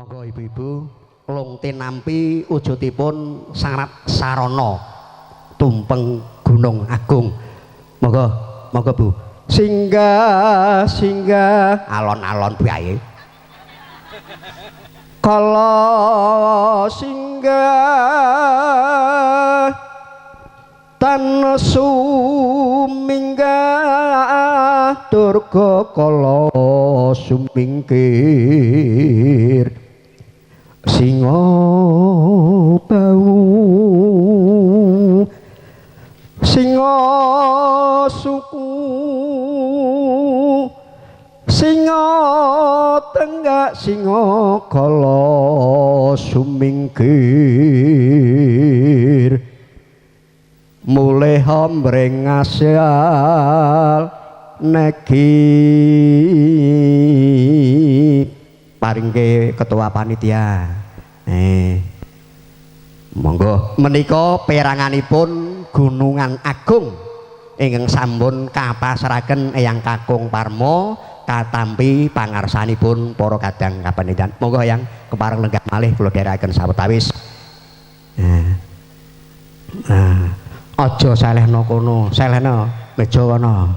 Monggo ibu-ibu lungti nampi wujudipun sangat sarana tumpeng Gunung Agung. Monggo, monggo Bu. Singgah singgah alon-alon bae. Kala singgah tan suminggah durga kala sumingkir singa bau singa suku singa tenggak singa kala sumingkir mulih hombreng asyal negi paringke ketua panitia. Monggo menika peranganipun Gunungan Agung ingkang sampun kapasrahaken Eyang Kakung Parmo katampi pangarsanipun para kadang kapanitian. Monggo yang kepareng lenggah malih kula dherekaken sawetawis. Aja selehno kono, selehno meja kono.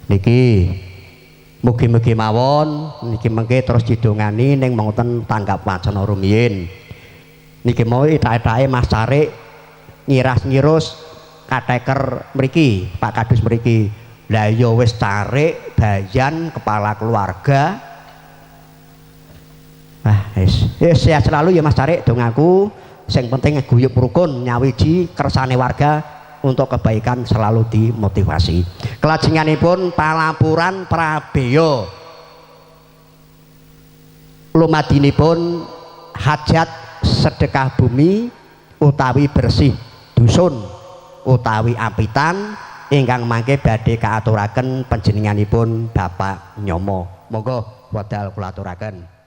Niki mugi-mugi mawon niki mengke terus didongani ning wonten tanggap wacana rumiyin. Niki mau ethak-ethake Mas Carik ngiras-ngirus kateker mriki, Pak Kadus mriki. Lah ya wis Carik, Bayan, kepala keluarga. Wis sehat selalu ya Mas Carik, dongaku sing penting guyub rukun nyawiji kersane warga untuk kebaikan selalu dimotivasi. Kelajenganipun palapuran prabeya lumadinipun hajat sedekah bumi utawi bersih dusun utawi apitan ingkang mangke badhe kaaturaken panjenenganipun Bapak Nyomo. Monggo wedal kula aturaken.